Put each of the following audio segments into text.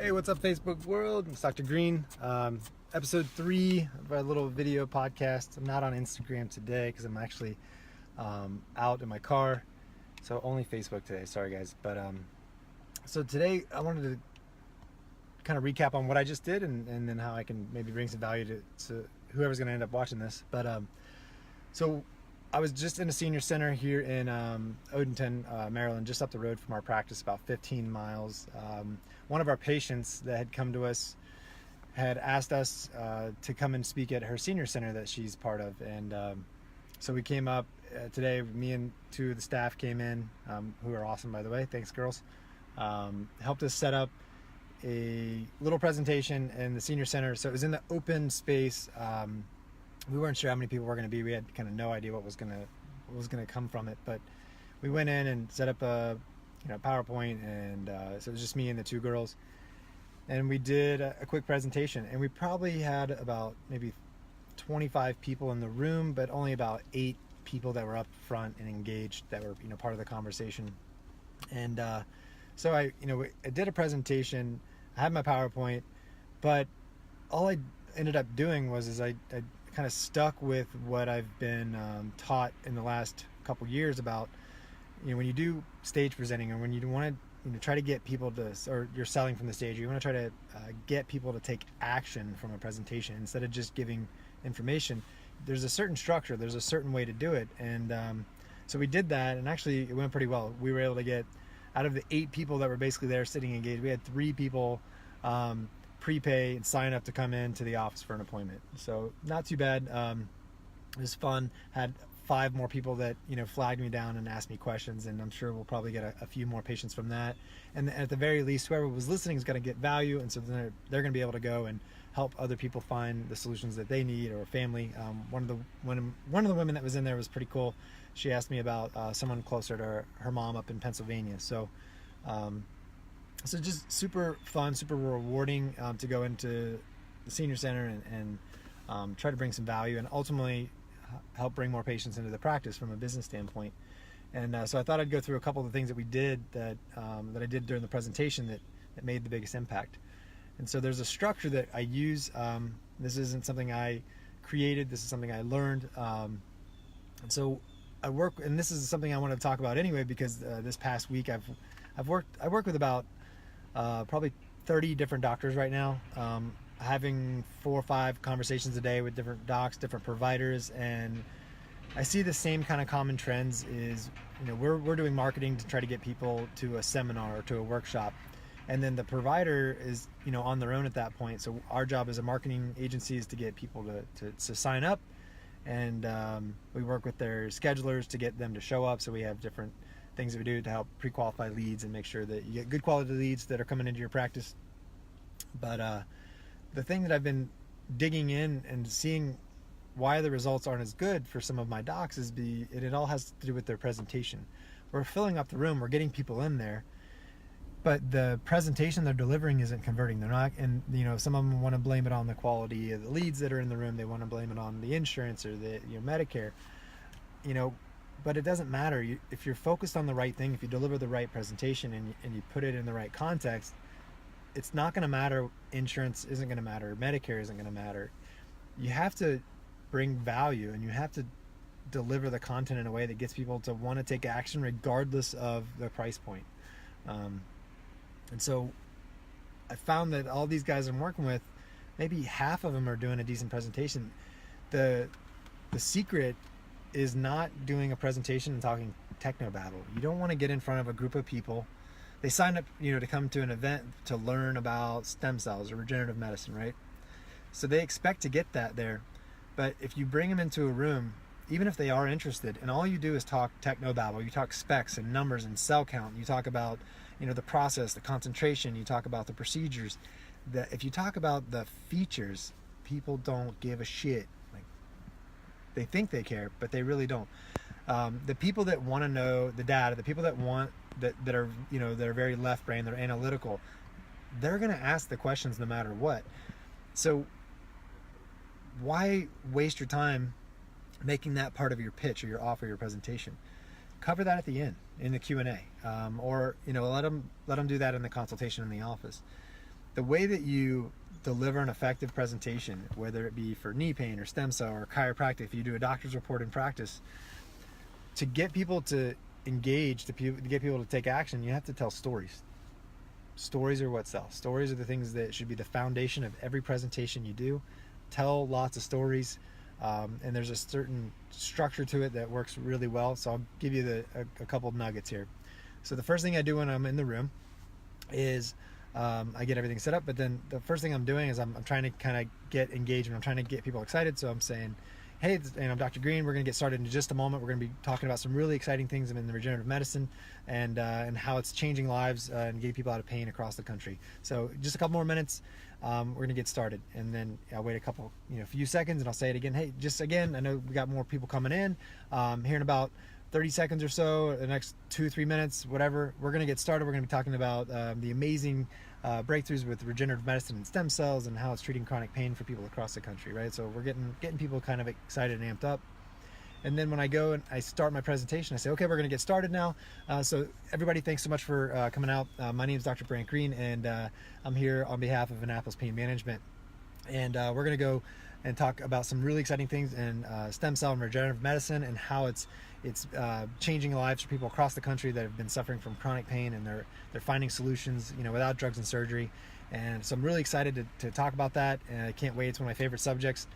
Hey, what's up, Facebook world? It's Dr. Green. Episode 3 of our little video podcast. I'm not on Instagram today because I'm actually out in my car, so only Facebook today. Sorry, guys. But so today I wanted to kind of recap on what I just did and then how I can maybe bring some value to whoever's going to end up watching this. But so I was just in a senior center here in Odenton, Maryland, just up the road from our practice, about 15 miles. One of our patients that had come to us had asked us to come and speak at her senior center that she's part of. And so we came up today, me and two of the staff came in, who are awesome, by the way. Thanks, girls. Helped us set up a little presentation in the senior center. So it was in the open space. We weren't sure how many people were going to be. We had kind of no idea what was going to come from it. But we went in and set up a PowerPoint, and so it was just me and the two girls. And we did a quick presentation, and we probably had about maybe 25 people in the room, but only about 8 people that were up front and engaged that were part of the conversation. And so I did a presentation. I had my PowerPoint, but all I ended up doing was I kind of stuck with what I've been taught in the last couple years about when you do stage presenting, or when you want to try to get people to, or you're selling from the stage, you want to try to get people to take action from a presentation instead of just giving information. There's a certain structure, there's a certain way to do it, and so we did that, and actually it went pretty well. We were able to get, out of the 8 people that were basically there sitting engaged, we had 3 people prepay and sign up to come into the office for an appointment. So not too bad. It was fun. Had 5 more people that flagged me down and asked me questions, and I'm sure we'll probably get a few more patients from that. And at the very least, whoever was listening is going to get value, and so they're going to be able to go and help other people find the solutions that they need, or family. One of the women that was in there was pretty cool. She asked me about someone closer to her mom up in Pennsylvania. So just super fun, super rewarding to go into the senior center and try to bring some value and ultimately help bring more patients into the practice from a business standpoint. And so I thought I'd go through a couple of the things that we did that I did during the presentation that made the biggest impact. And so there's a structure that I use. This isn't something I created. This is something I learned. And so I work, and this is something I want to talk about anyway, because this past week I work with about probably 30 different doctors right now, having 4 or 5 conversations a day with different docs, different providers, and I see the same kind of common trends. Is we're doing marketing to try to get people to a seminar or to a workshop, and then the provider is on their own at that point. So our job as a marketing agency is to get people to sign up, and we work with their schedulers to get them to show up. So we have different things that we do to help pre-qualify leads and make sure that you get good quality leads that are coming into your practice. But the thing that I've been digging in and seeing why the results aren't as good for some of my docs is it all has to do with their presentation. We're filling up the room, we're getting people in there, but the presentation they're delivering isn't converting. They're not, and some of them want to blame it on the quality of the leads that are in the room. They want to blame it on the insurance or the Medicare. But it doesn't matter. If you're focused on the right thing, if you deliver the right presentation and you put it in the right context, it's not going to matter. Insurance isn't going to matter. Medicare isn't going to matter. You have to bring value, and you have to deliver the content in a way that gets people to want to take action regardless of the price point. And so I found that all these guys I'm working with, maybe half of them are doing a decent presentation. The secret is not doing a presentation and talking technobabble. You don't want to get in front of a group of people. They sign up, to come to an event to learn about stem cells or regenerative medicine, right? So they expect to get that there. But if you bring them into a room, even if they are interested, and all you do is talk technobabble, you talk specs and numbers and cell count, you talk about, the process, the concentration, you talk about the procedures. If you talk about the features, people don't give a shit. They think they care, but they really don't. The people that want to know the data, the people that want that are that are very left brain, they're analytical, they're going to ask the questions no matter what. So why waste your time making that part of your pitch or your offer, your presentation? Cover that at the end in the Q&A, or let them do that in the consultation in the office. the way that you deliver an effective presentation, whether it be for knee pain or stem cell or chiropractic, if you do a doctor's report in practice, to get people to engage, to get people to take action, you have to tell stories. Stories are what sell. Stories are the things that should be the foundation of every presentation you do. Tell lots of stories, and there's a certain structure to it that works really well. So I'll give you a couple nuggets here. So the first thing I do when I'm in the room is I get everything set up, but then the first thing I'm doing is I'm trying to kind of get engagement. I'm trying to get people excited. So I'm saying, hey, and I'm Dr. Green. We're going to get started in just a moment. We're going to be talking about some really exciting things in the regenerative medicine and how it's changing lives and getting people out of pain across the country. So just a couple more minutes, we're going to get started. And then I'll wait a few seconds, and I'll say it again. Hey, just again, I know we got more people coming in. Here in about 30 seconds or so, the next 2-3 minutes, whatever, we're going to get started. We're going to be talking about the amazing breakthroughs with regenerative medicine and stem cells and how it's treating chronic pain for people across the country, right? So we're getting people kind of excited and amped up. And then when I go and I start my presentation, I say, okay, we're going to get started now. So everybody, thanks so much for coming out. My name is Dr. Brandt Green, and I'm here on behalf of Annapolis Pain Management. And we're going to go and talk about some really exciting things in stem cell and regenerative medicine and how it's changing lives for people across the country that have been suffering from chronic pain, and they're finding solutions, without drugs and surgery. And so I'm really excited to talk about that, and I can't wait. It's one of my favorite subjects.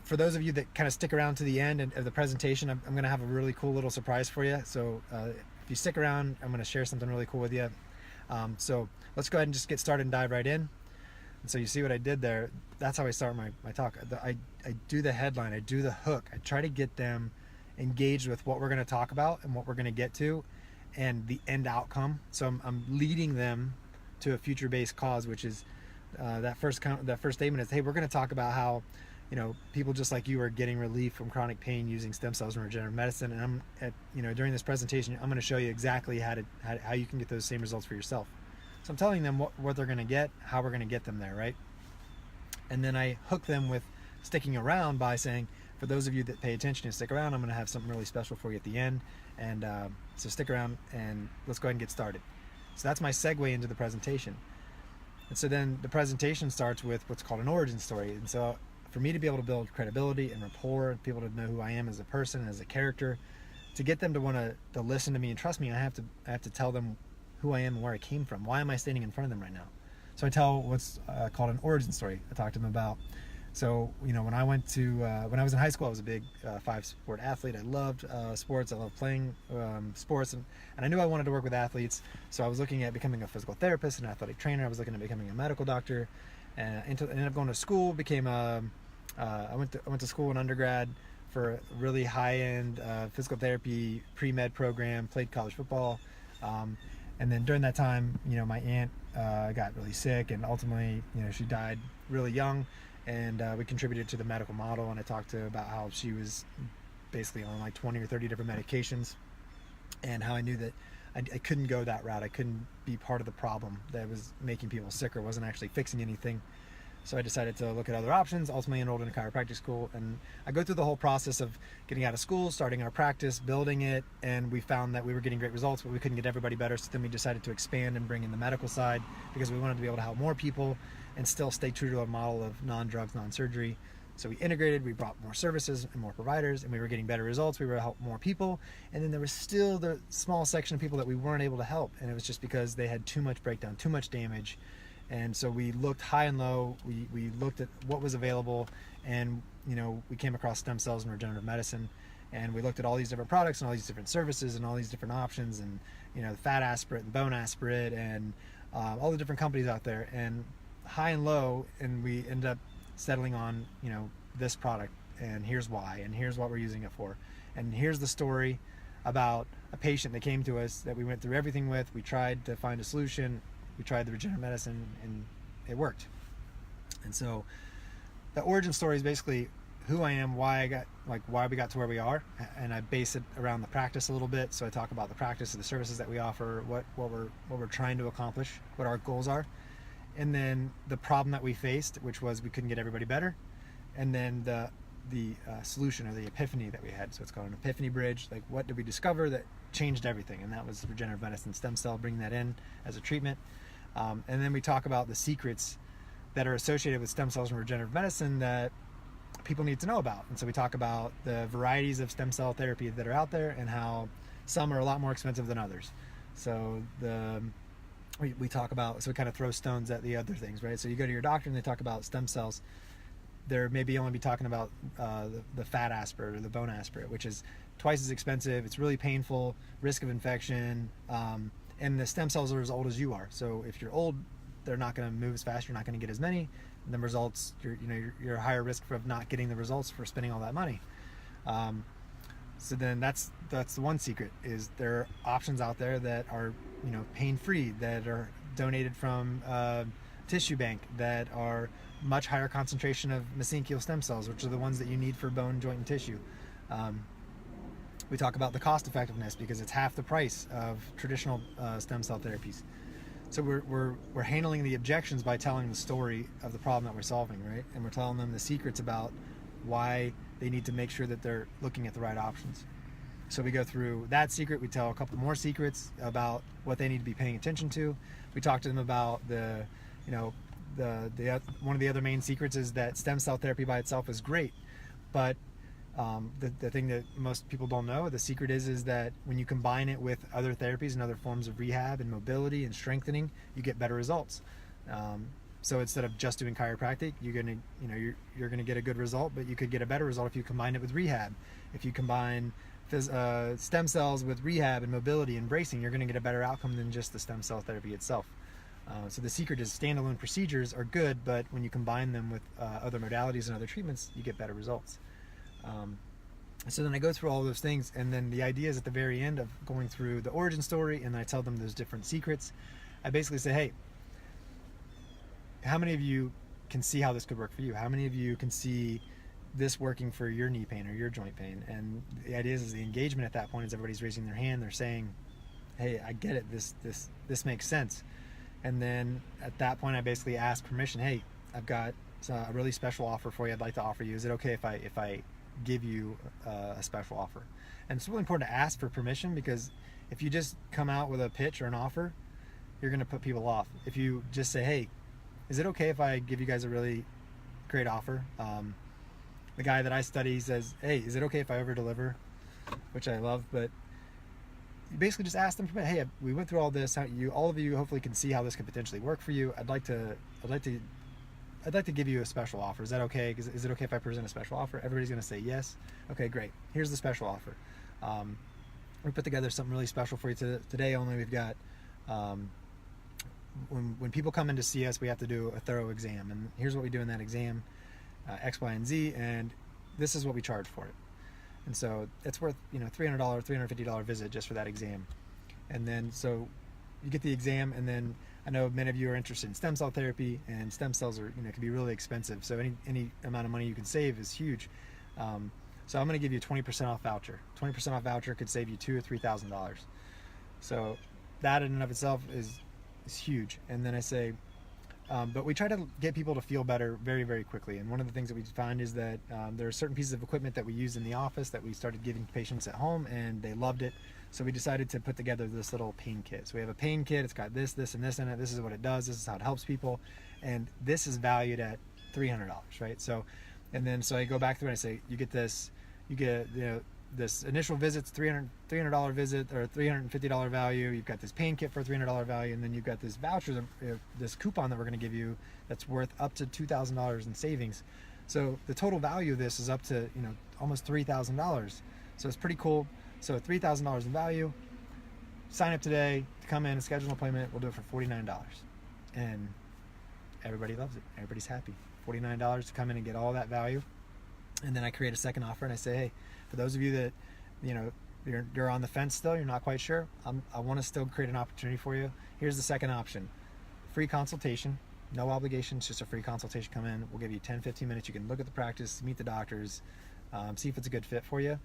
For those of you that kind of stick around to the end of the presentation, I'm going to have a really cool little surprise for you. So if you stick around, I'm going to share something really cool with you. So let's go ahead and just get started and dive right in. And so you see what I did there. That's how I start my talk. I do the headline, I do the hook. I try to get them engaged with what we're going to talk about and what we're going to get to and the end outcome. So I'm leading them to a future-based cause, which is that first statement is, hey, we're going to talk about how people just like you are getting relief from chronic pain using stem cells and regenerative medicine. And during this presentation, I'm going to show you exactly how you can get those same results for yourself. So I'm telling them what they're going to get, how we're going to get them there, right? And then I hook them with sticking around by saying, for those of you that pay attention and stick around, I'm going to have something really special for you at the end. And so stick around and let's go ahead and get started. So that's my segue into the presentation. And so then the presentation starts with what's called an origin story. And so for me to be able to build credibility and rapport, and people to know who I am as a person, as a character, to get them to want to listen to me and trust me, I have to tell them who I am and where I came from. Why am I standing in front of them right now? So I tell what's called an origin story. I talk to them about. So when I was in high school, I was a big 5-sport athlete. I loved sports. I loved playing sports, and I knew I wanted to work with athletes. So I was looking at becoming a physical therapist, an athletic trainer. I was looking at becoming a medical doctor, and ended up going to school. I went to school in undergrad for a really high-end physical therapy pre-med program. Played college football. And then during that time, my aunt got really sick, and ultimately, she died really young. And we contributed to the medical model, and I talked to her about how she was basically on like 20 or 30 different medications, and how I knew that I couldn't go that route. I couldn't be part of the problem that was making people sicker, wasn't actually fixing anything. So I decided to look at other options, ultimately enrolled in a chiropractic school. And I go through the whole process of getting out of school, starting our practice, building it, and we found that we were getting great results, but we couldn't get everybody better. So then we decided to expand and bring in the medical side, because we wanted to be able to help more people and still stay true to our model of non-drugs, non-surgery. So we integrated, we brought more services and more providers, and we were getting better results. We were able to help more people. And then there was still the small section of people that we weren't able to help. And it was just because they had too much breakdown, too much damage. And so we looked high and low, we looked at what was available, and we came across stem cells and regenerative medicine, and we looked at all these different products and all these different services and all these different options, and the fat aspirate and bone aspirate and all the different companies out there, and high and low, and we ended up settling on this product, and here's why, and here's what we're using it for, and here's the story about a patient that came to us that we went through everything with. We tried to find a solution. We tried the regenerative medicine, and it worked. And so the origin story is basically who I am, why we got to where we are, and I base it around the practice a little bit. So I talk about the practice of the services that we offer, what we're trying to accomplish, what our goals are, and then the problem that we faced, which was we couldn't get everybody better, and then the solution, or the epiphany that we had. So it's called an epiphany bridge. Like, what did we discover that changed everything? And that was regenerative medicine, stem cell, bringing that in as a treatment. And then we talk about the secrets that are associated with stem cells and regenerative medicine that people need to know about. And so we talk about the varieties of stem cell therapy that are out there and how some are a lot more expensive than others. So we talk about, so we kind of throw stones at the other things, right? So you go to your doctor and they talk about stem cells. They're maybe only be talking about the fat aspirate or the bone aspirate, which is twice as expensive. It's really painful, risk of infection, and the stem cells are as old as you are. So if you're old, they're not going to move as fast. You're not going to get as many. And the results, you're a higher risk of not getting the results for spending all that money. So then that's the one secret, is there are options out there that are pain-free, that are donated from tissue bank, that are much higher concentration of mesenchymal stem cells, which are the ones that you need for bone, joint, and tissue. We talk about the cost effectiveness because it's half the price of traditional stem cell therapies. So we're handling the objections by telling the story of the problem that we're solving, right? And we're telling them the secrets about why they need to make sure that they're looking at the right options. So we go through that secret. We tell a couple more secrets about what they need to be paying attention to. We talk to them about one of the other main secrets is that stem cell therapy by itself is great, but the thing that most people don't know, the secret is that when you combine it with other therapies and other forms of rehab and mobility and strengthening, you get better results. So instead of just doing chiropractic, you're gonna get a good result, but you could get a better result if you combine it with rehab. If you combine stem cells with rehab and mobility and bracing, you're gonna get a better outcome than just the stem cell therapy itself. So the secret is standalone procedures are good, but when you combine them with other modalities and other treatments, you get better results. So then I go through all those things, and then the idea is at the very end of going through the origin story, and I tell them those different secrets. I basically say, hey, how many of you can see how this could work for you? How many of you can see this working for your knee pain or your joint pain? And the idea is the engagement at that point is everybody's raising their hand. They're saying, hey, I get it. This makes sense. And then at that point, I basically ask permission. Hey, I've got a really special offer for you. I'd like to offer you. Is it okay if I give you a special offer? And it's really important to ask for permission, because if you just come out with a pitch or an offer, you're going to put people off. If you just say, hey, is it okay if I give you guys a really great offer? The guy that I study says, hey, is it okay if I over deliver? Which I love, but you basically just ask them, hey, we went through all this. All of you hopefully can see how this could potentially work for you. I'd like to give you a special offer. Is that okay? Is it okay if I present a special offer? Everybody's going to say yes. Okay, great. Here's the special offer. We put together something really special for you today. Only we've got when people come in to see us, we have to do a thorough exam, and here's what we do in that exam, X, Y, and Z, and this is what we charge for it. And so it's worth $300, $350 visit just for that exam. And then so you get the exam, and then I know many of you are interested in stem cell therapy, and stem cells are can be really expensive. So any amount of money you can save is huge. So I'm going to give you a 20% off voucher. 20% off voucher could save you $2,000 or $3,000. So that in and of itself is huge. And then I say, but we try to get people to feel better very, very quickly. And one of the things that we find is that there are certain pieces of equipment that we use in the office that we started giving patients at home, and they loved it. So we decided to put together this little pain kit. So we have a pain kit. It's got this, and this in it. This is what it does. This is how it helps people. And this is valued at $300, right? So I go back through and I say, you get this, this initial visit's $300 visit or $350 value. You've got this pain kit for a $300 value, and then you've got this voucher, this coupon that we're going to give you that's worth up to $2,000 in savings. So the total value of this is up to almost $3,000. So it's pretty cool. So $3,000 in value. Sign up today to come in and schedule an appointment. We'll do it for $49, and everybody loves it. Everybody's happy. $49 to come in and get all that value. And then I create a second offer, and I say, hey, for those of you that you're on the fence still, you're not quite sure, I want to still create an opportunity for you. Here's the second option: free consultation, no obligation. It's just a free consultation. Come in, we'll give you 10-15 minutes. You can look at the practice, meet the doctors, see if it's a good fit for you.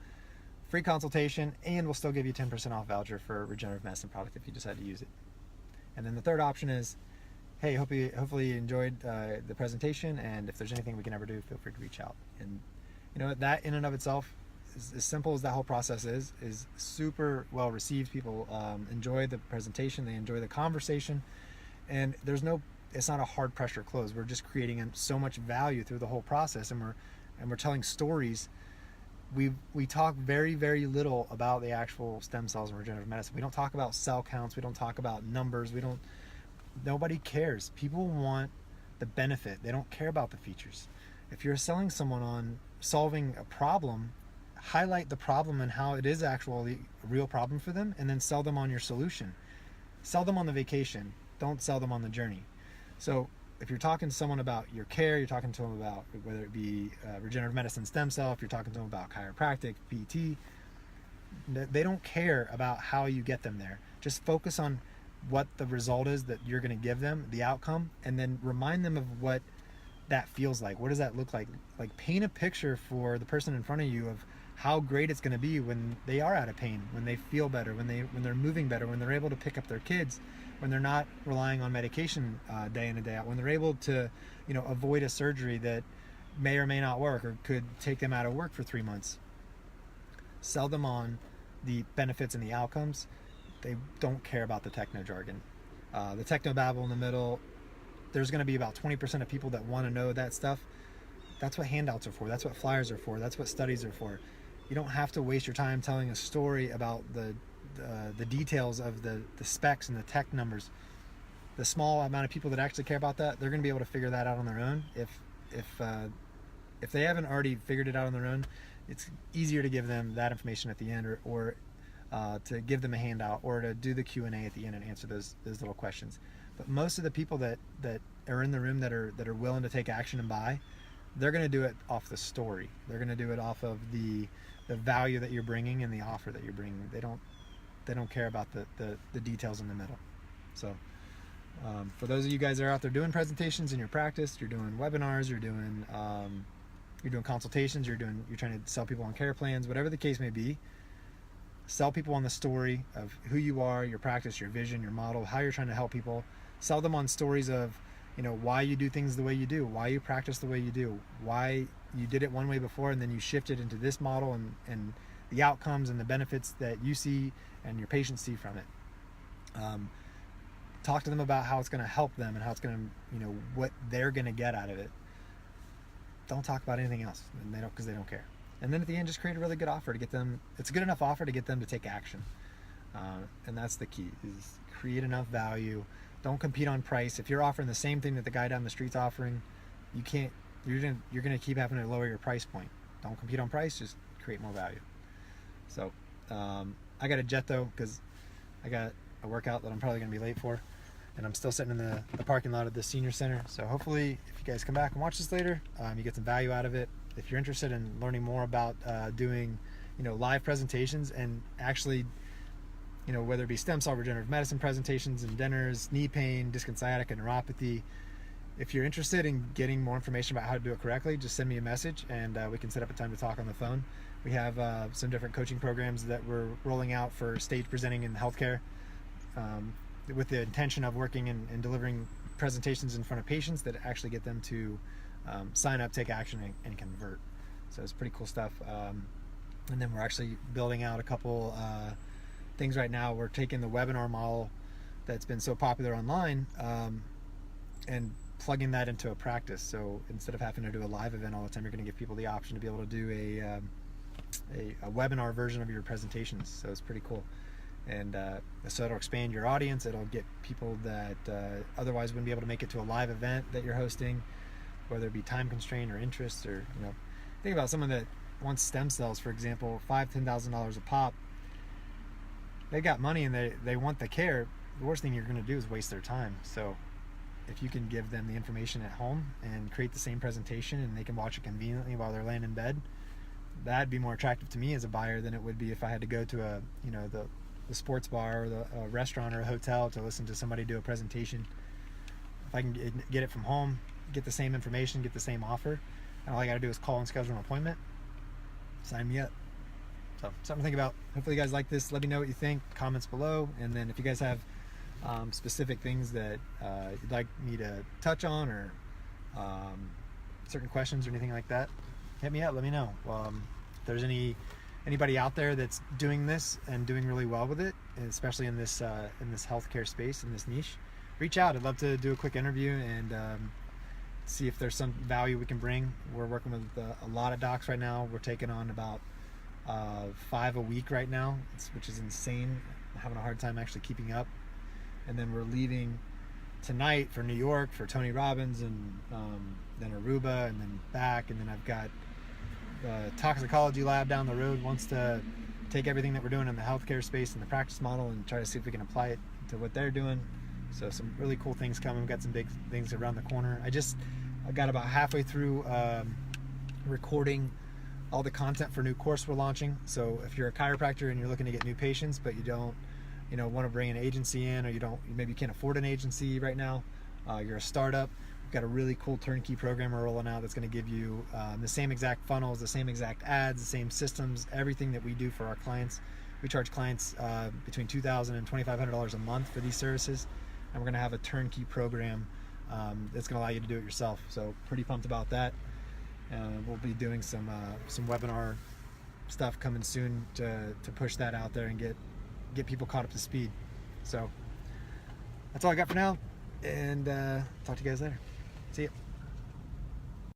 Free consultation, and we'll still give you 10% off voucher for a regenerative medicine product if you decide to use it. And then the third option is, hey, hopefully you enjoyed the presentation, and if there's anything we can ever do, feel free to reach out. And that in and of itself, as simple as that whole process is super well received. People enjoy the presentation, they enjoy the conversation, And it's not a hard pressure close. We're just creating so much value through the whole process, and we're telling stories. We talk very, very little about the actual stem cells and regenerative medicine. We don't talk about cell counts. We don't talk about numbers. Nobody cares. People want the benefit. They don't care about the features. If you're selling someone on solving a problem, highlight the problem and how it is actually a real problem for them, and then sell them on your solution. Sell them on the vacation. Don't sell them on the journey. So if you're talking to someone about your care, you're talking to them about whether it be regenerative medicine, stem cell, if you're talking to them about chiropractic, PT, they don't care about how you get them there. Just focus on what the result is that you're going to give them, the outcome, and then remind them of what that feels like. What does that look like? Like, paint a picture for the person in front of you of how great it's going to be when they are out of pain, when they feel better, when they're moving better, when they're able to pick up their kids, when they're not relying on medication day in and day out, when they're able to, avoid a surgery that may or may not work or could take them out of work for 3 months. Sell them on the benefits and the outcomes. They don't care about the techno jargon. The techno babble in the middle, there's going to be about 20% of people that want to know that stuff. That's what handouts are for. That's what flyers are for. That's what studies are for. You don't have to waste your time telling a story about the details of the specs and the tech numbers. The small amount of people that actually care about that, they're going to be able to figure that out on their own. If they haven't already figured it out on their own, it's easier to give them that information at the end, or to give them a handout, or to do the Q&A at the end and answer those little questions. But most of the people that are in the room that are willing to take action and buy, they're going to do it off the story. They're going to do it off of the value that you're bringing and the offer that you're bringing. They don't care about the details in the middle. So for those of you guys that are out there doing presentations in your practice, you're doing webinars, you're doing consultations, you're trying to sell people on care plans, whatever the case may be, sell people on the story of who you are, your practice, your vision, your model, how you're trying to help people. Sell them on stories of why you do things the way you do, why you practice the way you do, why you did it one way before and then you shifted into this model, and the outcomes and the benefits that you see and your patients see from it. Talk to them about how it's going to help them and how it's going to, what they're going to get out of it. Don't talk about anything else, and because they don't care. And then at the end, just create a really good offer to get them. It's a good enough offer to get them to take action, and that's the key: is create enough value. Don't compete on price. If you're offering the same thing that the guy down the street's offering, you can't. You're gonna keep having to lower your price point. Don't compete on price. Just create more value. So I got a jet though, because I got a workout that I'm probably gonna be late for, and I'm still sitting in the parking lot of the senior center. So hopefully, if you guys come back and watch this later, you get some value out of it. If you're interested in learning more about doing, live presentations and actually, whether it be stem cell regenerative medicine presentations and dinners, knee pain, disc and sciatica, neuropathy, if you're interested in getting more information about how to do it correctly, just send me a message and we can set up a time to talk on the phone. We have some different coaching programs that we're rolling out for stage presenting in healthcare, with the intention of working and delivering presentations in front of patients that actually get them to sign up, take action, and convert. So it's pretty cool stuff. And then we're actually building out a couple things right now. We're taking the webinar model that's been so popular online and plugging that into a practice. So instead of having to do a live event all the time, you're going to give people the option to be able to do a webinar version of your presentations. So it's pretty cool. And so it'll expand your audience. It'll get people that otherwise wouldn't be able to make it to a live event that you're hosting, whether it be time constraint or interest, or think about someone that wants stem cells, for example, $5,000-$10,000 a pop. They got money and they want the care. The worst thing you're going to do is waste their time. So if you can give them the information at home and create the same presentation and they can watch it conveniently while they're laying in bed, that'd be more attractive to me as a buyer than it would be if I had to go to the sports bar or the restaurant or a hotel to listen to somebody do a presentation. If I can get it from home, get the same information, get the same offer, and all I got to do is call and schedule an appointment, sign me up. So something to think about. Hopefully you guys like this. Let me know what you think, comments below, and then if you guys have specific things that you'd like me to touch on, or certain questions or anything like that, hit me up, let me know. If there's anybody out there that's doing this and doing really well with it, and especially in this healthcare space, in this niche, reach out. I'd love to do a quick interview and see if there's some value we can bring. We're working with a lot of docs right now. We're taking on about 5 a week right now, which is insane. I'm having a hard time actually keeping up. And then we're leaving tonight for New York for Tony Robbins, and then Aruba, and then back. And then I've got the toxicology lab down the road wants to take everything that we're doing in the healthcare space and the practice model and try to see if we can apply it to what they're doing. So some really cool things coming. We've got some big things around the corner. I got about halfway through recording all the content for a new course we're launching. So if you're a chiropractor and you're looking to get new patients, but you don't want to bring an agency in, or maybe you can't afford an agency right now, you're a startup, we've got a really cool turnkey program we're rolling out that's going to give you the same exact funnels, the same exact ads, the same systems, everything that we do for our clients. We charge clients between $2,000 and $2,500 a month for these services, and we're going to have a turnkey program that's going to allow you to do it yourself. So pretty pumped about that. We'll be doing some webinar stuff coming soon to push that out there and get people caught up to speed. So that's all I got for now, and talk to you guys later. See ya.